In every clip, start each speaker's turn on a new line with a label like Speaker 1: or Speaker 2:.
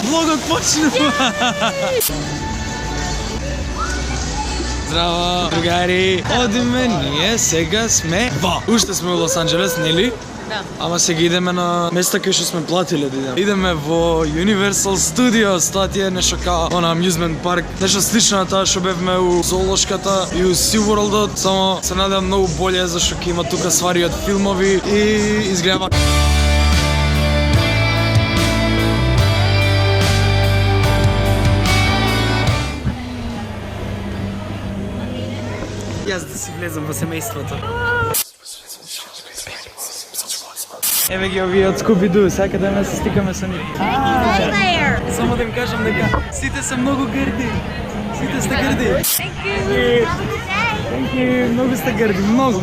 Speaker 1: Влогот почнува! Здраво, другари! Одиме, ние сега сме уште сме во Лос Анџелес, нели?
Speaker 2: Да.
Speaker 1: Ама сега идеме на места кај што сме платиле да идеме. Идеме во Universal Studios, тоа ти е нешто као на amusement парк, нешто слично на тоа што бевме у зоолошката и у SeaWorld-от, само се надевам многу боле зашто ќе има тука ствари од филмови и изгледа. Јас да си влезам во семејството. Еве ги овие од Scooby-Doo, сака да ме се стикаме со нив. Само да им кажам дека сите се многу грди. Сите сте грди. Thank you. Многу сте грди, многу.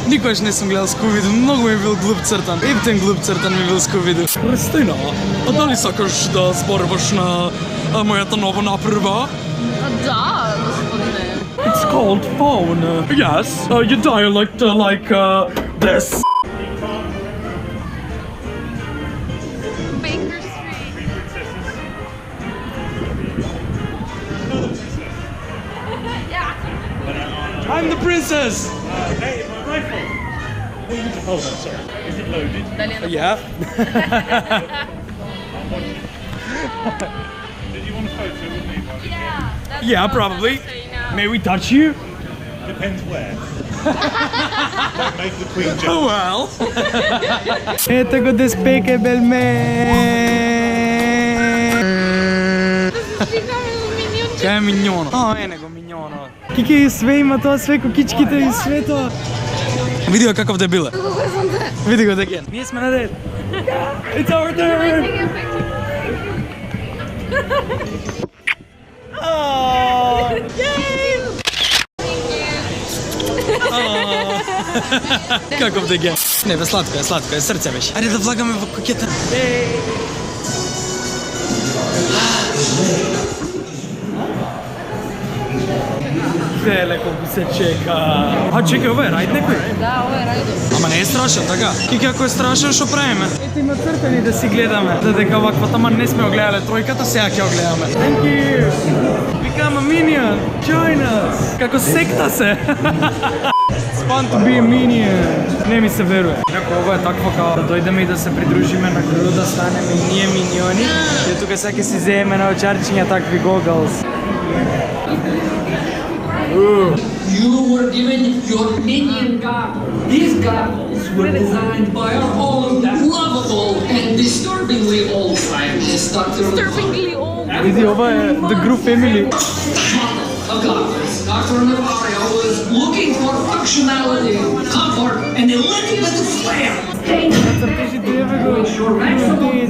Speaker 1: Никош не сум гледал Scooby-Doo, многу ми бил глуп цртан. Ептен глуп цртан ми бил Scooby-Doo. Кристина, а дали сакаш да зборуваш на мојата нова напрва?
Speaker 2: Да, господине.
Speaker 1: It's called phone. Yes, your dialect like this.
Speaker 2: Baker Street.
Speaker 1: I'm the princess.
Speaker 3: Hey, my rifle! Hold on, sorry. Is it loaded?
Speaker 1: Yeah.
Speaker 3: Did you want a photo with me?
Speaker 1: Yeah, probably. May we touch you?
Speaker 3: Depends where. Don't make the queen
Speaker 1: Oh
Speaker 3: jealous.
Speaker 1: well. Ето го деспеке белме. Кај е миньоно? Е него миньоно. Кике и све има тоа, све кукичките и све тоа. Види го каков дебиле. Види го дека. Ние сме на ред. It's our turn. Каков деге? Не, бе, сладко е, срце беше. Ајде да влагаме во кукета. Леле, колку се чека. А чекай, ова е рајд некој?
Speaker 2: Да, ова е рајдо.
Speaker 1: Ама не е страшен, така? Кике, ако е страшен, шо правиме? Ето има цртани да си гледаме. Дека оваква таман не сме огледале тројката, сега ќе огледаме. Thank you! Become a minion! Join us! Како секта се! It's fun to be a minion! Не ми се веруе. Ако ова е такво као да дојдеме и да се придружиме на кру, да станеме и ние миньони. И тука сега ќе си земеме на очарчиња такви goggles.
Speaker 4: You were given your minion goggles. These goggles were designed by our own lovable and disturbingly old scientist, Dr.
Speaker 2: Disturbingly old.
Speaker 1: Види, ова е The Group Family.
Speaker 4: Of goggles. Dr. Navarro was looking for functionality, comfort, and a little bit of flair.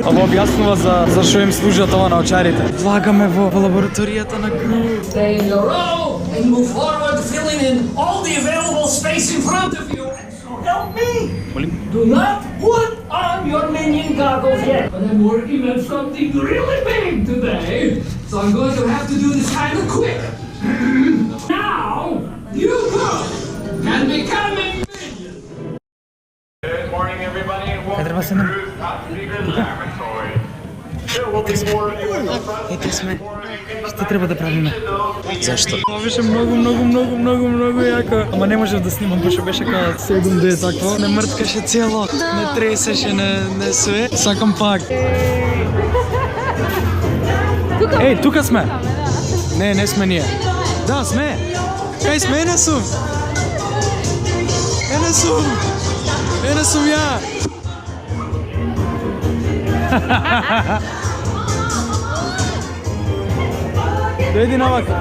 Speaker 1: Ова објаснува за што им служат ова на очарите. Влагаме во лабораторијата на Кру.
Speaker 4: Stay in a row and move forward, filling in all the available space in front of you. So help me. Do not put on your minion goggles yet. But I'm working on something really big today, so I'm going to have to do this kind of quick. Now you go and become a minion.
Speaker 5: Good morning, everybody, and welcome
Speaker 1: Треба
Speaker 5: to
Speaker 1: се на...
Speaker 5: Cruise Top Secret Laboratory. There will be more information.
Speaker 1: Ете сме. Што треба да правиме? Зашто? Ова беше многу јако. Ама не можев да снимам, пошто беше као 7D такво. Не мрткаше цело, не тресеше, не све. Сакам пак. Еј, тука сме. Не сме ние. Да, сме. Кај сме, не сум. Не сум ја. Дојди навака.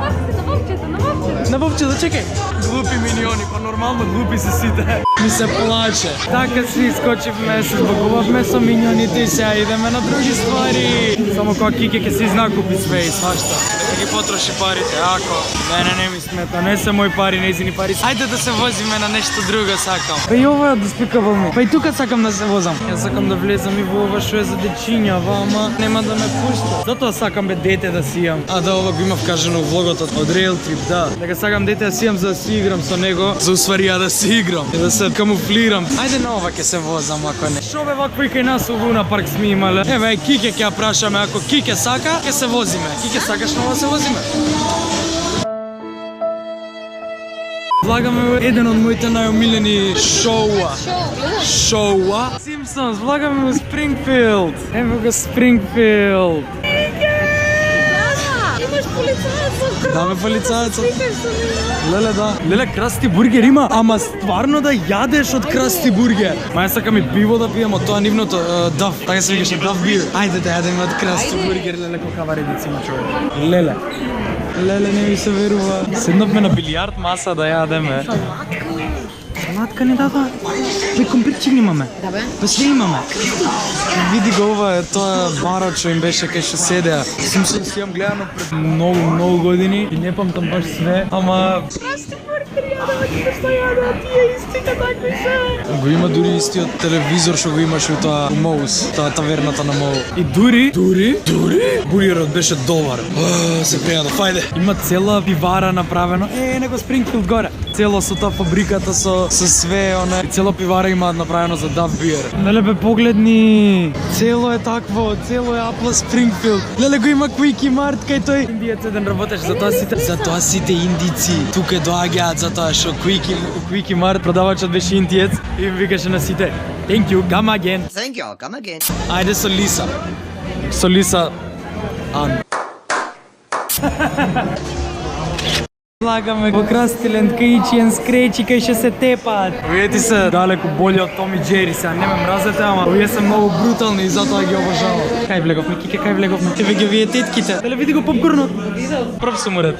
Speaker 1: На вовчето, чекај. Глупи миньони, па нормално глупи се сите. Ми се плаче. Така си искочивме, се збогувавме со миньоните и сега идеме на други ствари. Само кога Кике ќе си изнакупи све и свашта. Дека ги потроши парите, ако. Мене не ми смета, не се мои пари, нејзини пари. Ајде да се возиме на нешто друго сакам. Па и ова е Despicable Me. Па и тука сакам да се возам. Јас сакам да влезам и во ова што е за дечиња, ама нема да ме пушта. Затоа сакам бе дете да си имам. А да ова го имав кажано во влогот од Одри jail trip, да. Дека сакам дете да си имам за да си играм со него, за усвари ја да си играм и да се камуфлирам. Ајде на ова ќе се возам ако не. Шо бе вакво и кај нас у Луна парк сме имале. Еве Кике ќе ја прашаме, ако Кике сака, ќе се возиме. Кике сакаш на ова се возиме? Влагаме еден од моите најомилени шоуа. Шоуа? Симпсонс, влагаме во Спрингфилд. Ево го Спрингфилд.
Speaker 2: Имаш полицаец со крав.
Speaker 1: Да, бе, полицаецот. Леле, да. Леле, Красти бургер има, ама стварно да јадеш од Красти бургер. Ма ја сакам и пиво да пием од тоа нивното Дав. Така се викаше Дав бир. Ајде да јадеме од Красти бургер, леле, колкава редица има човек. Леле. Леле, не ми се верува. Седнавме на билиард маса да јадеме. Салатка не дава. Бе, компирчик имаме.
Speaker 2: Да бе.
Speaker 1: Бе, све имаме. Види го ова, тоа барот што им беше кај што седеа. Симпсонс си имам гледано пред многу години и не памтам баш све, ама
Speaker 2: Красти бургер јадеме, ти што јадеа, тие истите такви се.
Speaker 1: го има дури истиот телевизор што го имаше у тоа у Моус, таа таверната на Моу. И дури бургерот беше добар. Се прејадов, ајде. Има цела пивара направено. Него Спрингфилд горе. Цело со таа фабриката со све, оне. И цела пивара имаат направено за Дав бир. Леле бе, погледни. Цело е такво, цело е Апла Спрингфилд. Леле го има Quickie Mart кај тој. Индиец еден работеше, затоа сите индици тука доаѓаат, затоа што Quickie Mart продавачот беше индиец и им викаше на сите: Thank you, come again.
Speaker 6: Thank you, come again.
Speaker 1: Ајде со Лиса. Со Лиса Ан. Влагаме во Крастиленд кај Ичиен скречи кај ќе се тепаат. Овие ти се далеку боле од Том и Джери, сега не ме мразете, ама овие се многу брутални и затоа ги обожавам. Кај влеговме, Кике, кај влеговме? Еве ги овие тетките. Деле види го попкорнот. Прв сум уред.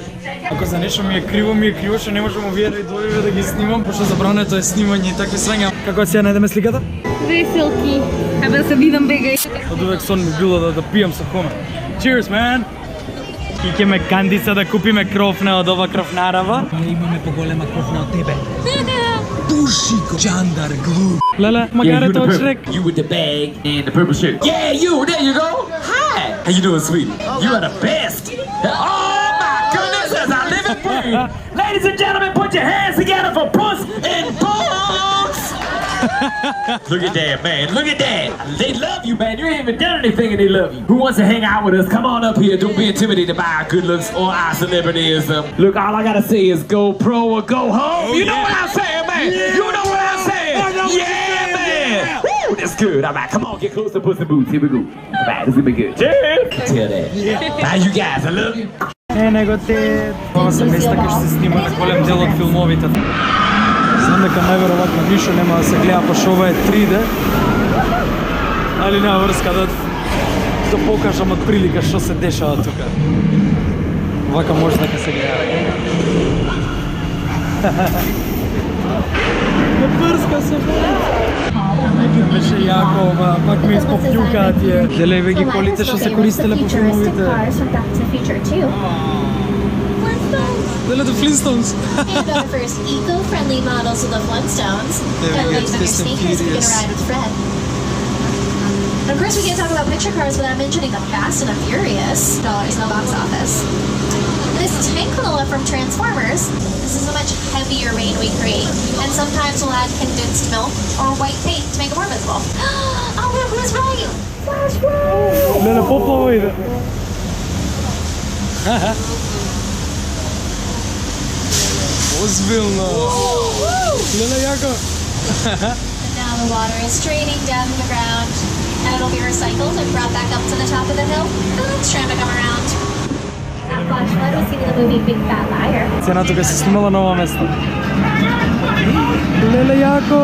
Speaker 1: Ако за нешто ми е криво што не можам овие да дојдеме да ги снимам, пошто забрането е снимање и такви свења. Како ќе ја најдеме сликата?
Speaker 2: Веселки. Абе да се видам бегај.
Speaker 1: Од увек сон ми било да пијам со Хоме. Cheers, man! Кике ме кандиса да купиме крофна од ова крофнарава. Ние имаме поголема крофна од тебе. Пуши го! Джандар глуп. Леле, магарето од Шрек.
Speaker 7: You with the bag and the purple shirt. Yeah, you. There you go. Hi. How you doing, sweetie? You are the best. Oh my goodness, as I live and breathe. Ladies and gentlemen, put your hands together for Puss in Boots. Look at that, man. Look at that. They love you, man. You ain't even done anything and they love you. Who wants to hang out with us? Come on up here. Don't be intimidated by our good looks or our celebrityism. Look, all I gotta say is go pro or go home. You know what I'm saying, man? You know what I'm saying? Yeah, man. Woo, that's good. All right, come on, get close to Puss in Boots. Here we go. All right, this is gonna be good. Cheers. Tell that. Bye, you guys. I love you.
Speaker 1: Него те. Ова се места кај што се снимале голем дел од филмовите. Знам дека најверојатно ништо нема да се гледа, пошто ова е 3D. Али нема врска да покажам од прилика што се дешава тука. Вака може дека се гледа. Не врска се беше јако ова, пак ми испоплюкаа тие. Деле ги колите што се користеле по филмовите. They're the Flintstones.
Speaker 8: And our first eco-friendly models of the Flintstones.
Speaker 1: There we
Speaker 8: Gotta
Speaker 1: go,
Speaker 8: lace up your
Speaker 1: Fast and
Speaker 8: sneakers if you're
Speaker 1: Furious.
Speaker 8: gonna ride with Fred. And of course, we can't talk about picture cars without mentioning the Fast and the Furious dollars in the box office. This Tanklilla from Transformers. This is a much heavier rain we create, and sometimes we'll add condensed milk or white paint to make it more visible. Oh, look, who's right? Flash Road!
Speaker 1: Леле, поплава иде. Озбилно. Леле, јако.
Speaker 8: And now the water is draining down to the ground, and it'll be recycled and brought back up to the top of the hill. And the next tram to come around. That flash flood was seen in the movie Big Fat Liar.
Speaker 1: Цена тука се снимала на ова место. Леле, јако.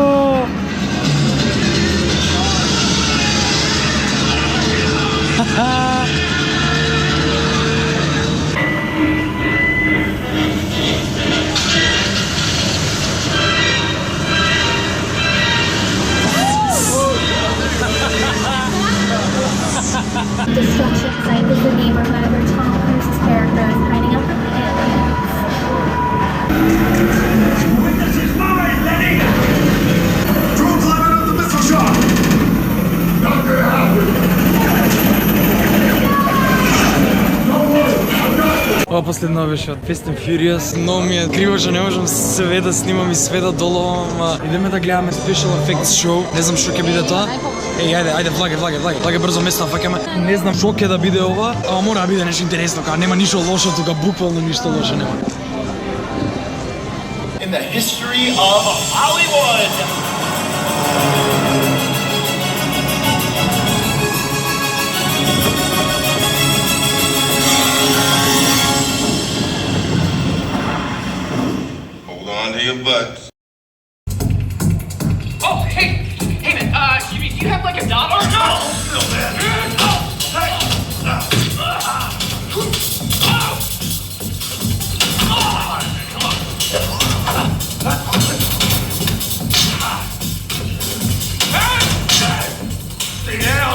Speaker 8: Destruction Site is the neighborhood where Tom Cruise's character is hiding out from the aliens.
Speaker 3: This is mine, Lenny!
Speaker 1: последно беше од Fast and Furious. Но ми е криво, че не можам све да снимам и све да доловам. Идеме да гледаме Special Effects Show. Не знам што ќе биде тоа. Ајде, влаге брзо место фаќаме. Не знам што ќе да биде ова, ама мора да биде нешто интересно, кога нема ништо лошо тука, буквално ништо лошо нема.
Speaker 5: In the history of Hollywood.
Speaker 6: Hold on to your butts.
Speaker 2: Oh, hey man, do you have like a dollar?
Speaker 5: No, man.
Speaker 6: Stay down.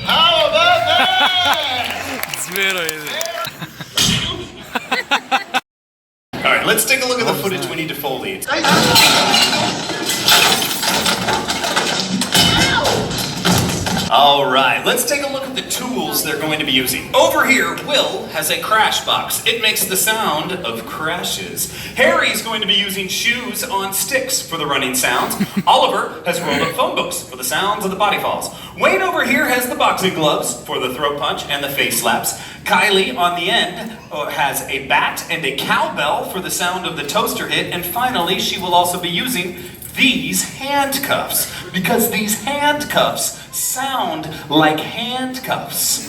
Speaker 6: How about that?
Speaker 1: Зверо иде.
Speaker 5: All right, let's take a look at the footage we need to Foley. All right, let's take a look at the tools they're going to be using. Over here, Will has a crash box. It makes the sound of crashes. Harry's going to be using shoes on sticks for the running sounds. Oliver has rolled up phone books for the sounds of the body falls. Wayne over here has the boxing gloves for the throat punch and the face slaps. Kylie on the end has a bat and a cowbell for the sound of the toaster hit. And finally, she will also be using these handcuffs, because these handcuffs sound like handcuffs.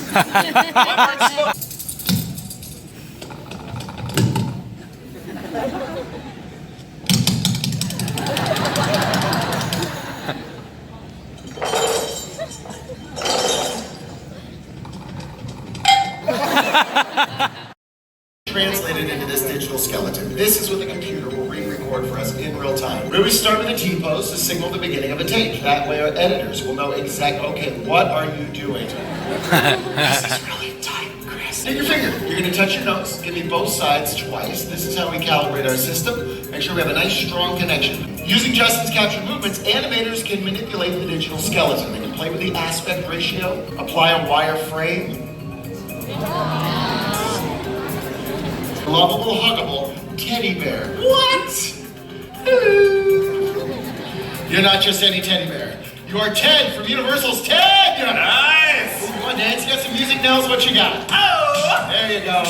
Speaker 9: Translated into this digital skeleton. This is what the computer will re-record for us in real time. We always start with a T-pose to signal the beginning of a take. That way our editors will know exactly, okay, what are you doing? This is really tight, Chris. Take your finger. You're going to touch your nose. Give me both sides twice. This is how we calibrate our system. Make sure we have a nice, strong connection. Using Justin's captured movements, animators can manipulate the digital skeleton. They can play with the aspect ratio, apply a wireframe. Lovable, huggable teddy bear. What? You're not just any teddy bear. You are Ted from Universal's Ted. Nice. Come on, Dance. You got some music nails. What you got? Oh, there you go.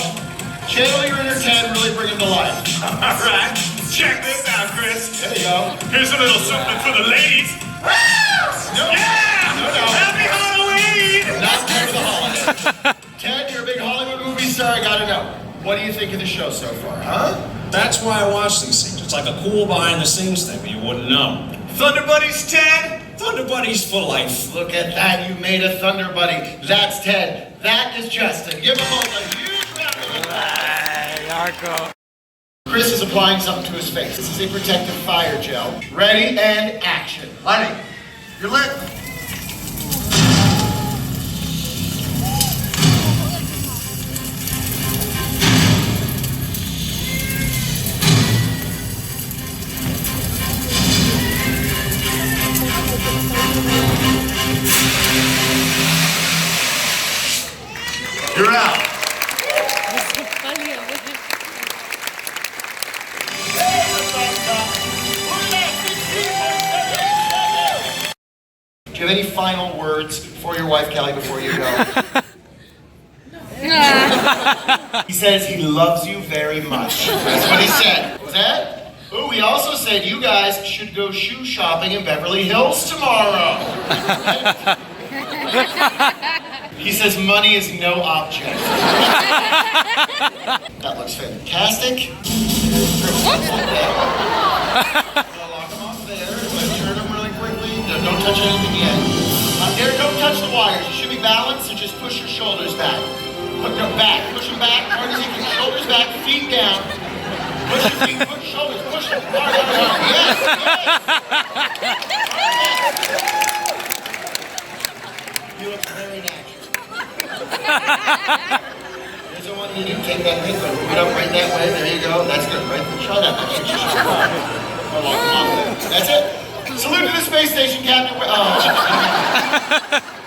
Speaker 9: Channel your inner Ted. Really bring him to life.
Speaker 5: All right, check this out, Chris.
Speaker 9: There you go.
Speaker 5: Here's a little something for the ladies.
Speaker 9: No.
Speaker 5: Yeah!
Speaker 9: No.
Speaker 5: Happy Halloween!
Speaker 9: Not part of the holiday. Ted, you're a big Hollywood movie star. I gotta know. What do you think of the show so far, huh?
Speaker 10: That's why I watch these things. It's like a cool behind-the-scenes thing, but you wouldn't know.
Speaker 5: Thunder Buddies, Ted!
Speaker 10: Thunder Buddies for life.
Speaker 9: Look at that. You made a Thunder Buddy. That's Ted. That is Justin. Give them both a huge round of applause. Chris is applying something to his face. This is a protective fire gel. Ready and action. Honey, you're lit. You're out. Do you have any final words for your wife, Kelly, before you go? He says he loves you very much. That's what he said. What was that? Oh, he also said you guys should go shoe shopping in Beverly Hills tomorrow. He says money is no object. That looks fantastic. Lock them off there. Turn them really quickly. Don't touch anything yet. Derek, don't touch the wires. You should be balanced, so just push your shoulders back. Put them back. Push them back. Hard as you can. Shoulders back. Feet down. Push your feet. Push shoulders. Push them. Hard, hard, hard. Yes. Yes. You look very natural. Here's what you do. Take that hip and move it up right that way. There you go. That's good. Right. Try that. Come on. That's it. Salute to the space station, Captain. Oh.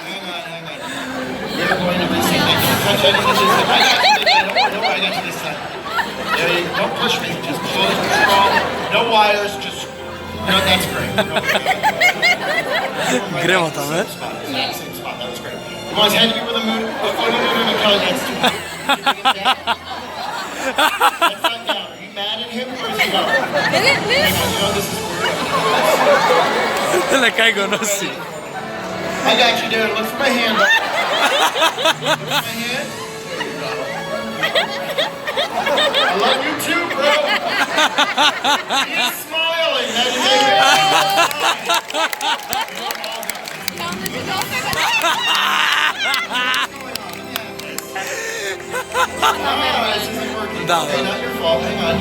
Speaker 9: Hang on. We're going to receive that. Don't touch anything this time. I got you this time. Don't worry, I got you this time. There you go. Don't push me. Just close and strong. No wires. Just, that's great.
Speaker 1: Gremo tam,
Speaker 9: Same spot. Same spot. That was great. Come on, head to me with a moon. Before you move him, Kelly, that's too much. That's not down. Are you mad at him or is he up? This is
Speaker 1: Le caigo, no si.
Speaker 9: I got you, dude. Look for my hand. Look for my hand. I love you too, bro. He's smiling. That is this isn't working. Okay, not your fault. Hang on.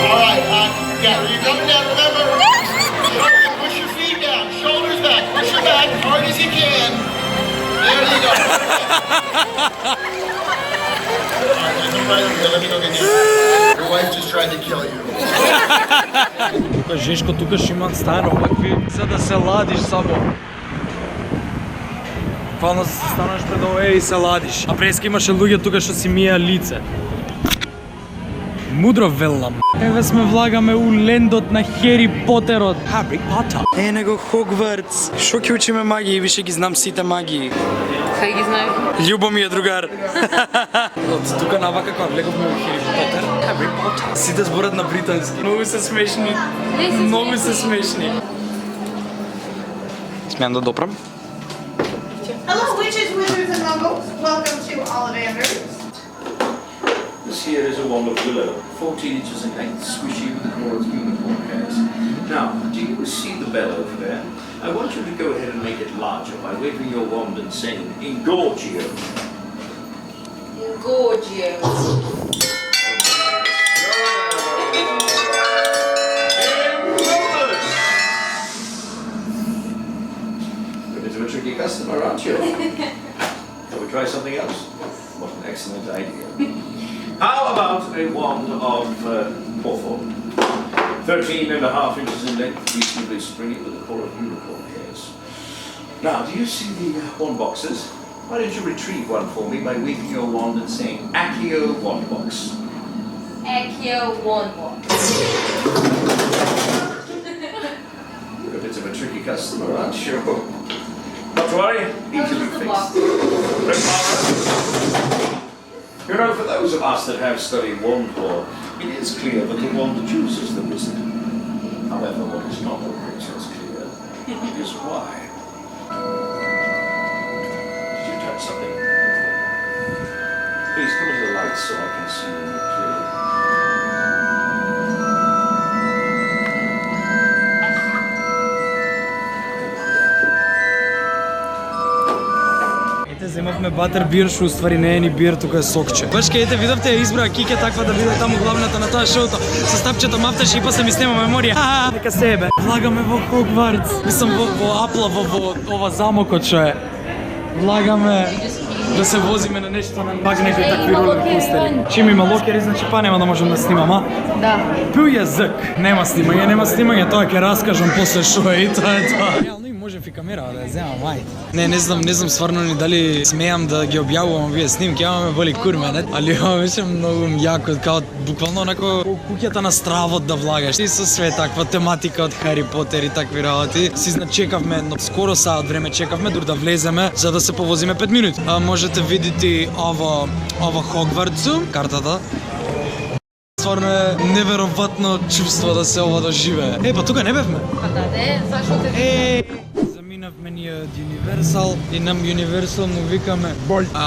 Speaker 9: All right. Yeah, you're coming down. Remember, push your feet down. Shoulders back. Push your back as hard as you can. There you go. Let me go get you. Your wife just tried to kill you.
Speaker 1: Тука Жешко, тука ще имат стаен овакви, за да се ладиш само. Буквално се станаш пред ова и се ладиш. А преска имаше луѓе тука што си мија лице. Мудро велам. Еве сме влагаме у лендот на Хери Потерот. Хари Потер. Него Хогвартс. Шо ќе учиме магии, више ги знам сите магии.
Speaker 2: Кај ги знаеш?
Speaker 1: Љубо ми е другар. Од тука навака кога влеговме у Хери Потер. Хари Потер. Сите зборат на британски. Многу се смешни. Многу се смешни. Смеам да допрам?
Speaker 11: Hello, witches, wizards, and muggles. Welcome to Ollivanders.
Speaker 10: This here is a wand of willow, 14 inches in length, squishy with the core of unicorn hairs. Now, do you see the bell over there? I want you to go ahead and make it larger by waving your wand and saying, Ingorgio.
Speaker 2: Ingorgio.
Speaker 10: You're a tricky customer, aren't you? Shall we try something else? What an excellent idea. How about a wand of hawthorn? 13.5 inches in length, reasonably springy with the core of unicorn hairs. Now, do you see the wand boxes? Why don't you retrieve one for me by waving your wand and saying, Accio wand box.
Speaker 2: Accio wand box.
Speaker 10: You're a bit of a tricky customer, aren't you? Not to worry, easily fixed. You know, for those of us that have studied wand lore, it is clear that the wand chooses the wizard. However, what is not always as clear is why. Did you touch something? Please come into the light so I can see you clearly.
Speaker 1: Земавме батер бир, што уствари не е ни бир, тука е сокче. Баш кајте видовте ја избра Кике таква да биде таму главната на тоа шоуто. Со стапчето мафташ и после ми снема меморија. Нека себе. Влагаме во Хогвартс. Мислам во Апла, во ова замокот што е. Влагаме да се возиме на нешто на пак некои такви ролеркостери. Чим има локери, значи па нема да можам да снимам, а?
Speaker 2: Да.
Speaker 1: Пил јазик. Нема снимање, тоа ќе раскажам после шо е и тоа е тоа. Можев и камера да ја земам, ајде. Не знам стварно ни дали смеам да ги објавувам овие снимки, ама ме боли курме, не? Али ова беше многу јако, као буквално онако куќата на стравот да влагаш. И со све таква тематика од Хари Потер и такви работи. Си чекавме, скоро саат време чекавме дур да влеземе за да се повозиме 5 минути. Можете видите ова Хогвартсу, картата. Стварно е неверојатно чувство да се ова доживее. Па тука не бевме.
Speaker 2: Па да, зашто те...
Speaker 1: Минавме ние од Universal и нам Universal му викаме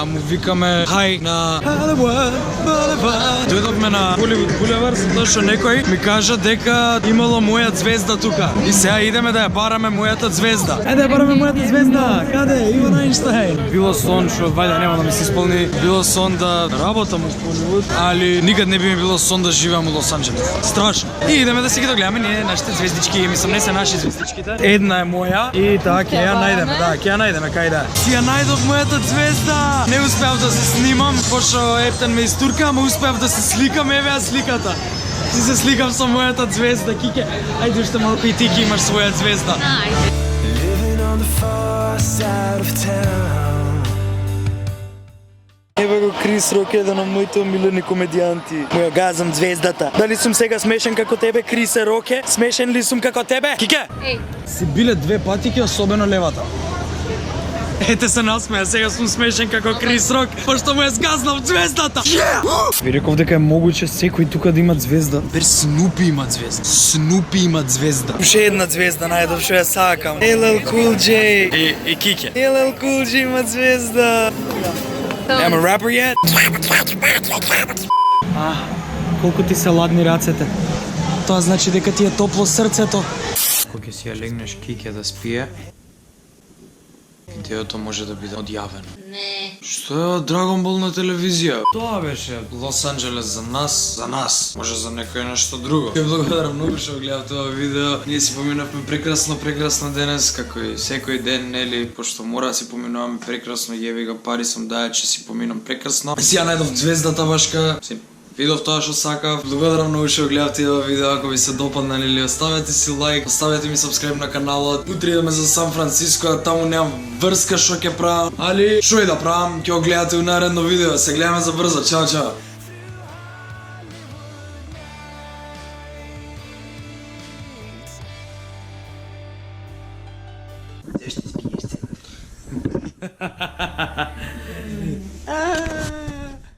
Speaker 1: му викаме хај на Hollywood Boulevard. Дојдовме на Hollywood Boulevard затоа што некој ми кажа дека имало моја звезда тука. И сега идеме да ја бараме мојата звезда. Ајде да ја бараме мојата звезда. Каде? Иван Ајнштајн. Било сон што вајде нема да ми се исполни. Било сон да работам во Hollywood, али никад не би ми било сон да живеам во Лос Анџелес. Страшно. И идеме да си ги догледаме ние нашите звездички, мислам не се наши звездичките. Една е моја и така ќе ја најдеме, да, ќе ја најдеме кај да. Си ја најдов мојата звезда. Не успеав да се снимам, пошто Ептен ме истурка, ама успеав да се сликам, еве ја сликата. Си се сликам со мојата звезда, Кике. Ајде уште малку и ти ќе имаш своја звезда. Еве го Крис Рок, еден од моите омилени комедијанти. Моја газам звездата. Дали сум сега смешен како тебе, Крисе Роке? Смешен ли сум како тебе? Кике! Си биле две патики, особено левата. Ете се насмеја, сега сум смешен како Крис Рок, пошто му е згазнав звездата! Ви реков дека е могуче секој тука да има звезда. Бер Снупи има звезда. Снупи има звезда. Уште една звезда најдов што ја сакам. LL Cool J и Кике. LL Cool J има звезда. Am a rapper yet? Колку ти се ладни рацете. Тоа значи дека ти е топло срцето. Кога си ја легнеш Кике да спие, видеото може да биде одјавено.
Speaker 8: Не.
Speaker 1: Што е Dragon Ball на телевизија? Тоа беше Лос Анџелес за нас. Може за некој нешто друго. Ја благодарам многу што гледав тоа видео. Ние си поминавме прекрасно денес, како и секој ден, нели, пошто мора да си поминуваме прекрасно, јеви га пари сам даја че си поминам прекрасно. Си ја најдов звездата башка. Видов тоа што сакав. Благодарам многу што гледавте ова видео. Ако ви се допадна, нели, оставете си лайк, оставете ми сабскрајб на каналот. Утре идеме за Сан Франциско, а таму немам врска што ќе правам, али што и да правам, ќе го гледате у наредно видео. Се гледаме за брзо. Чао, чао.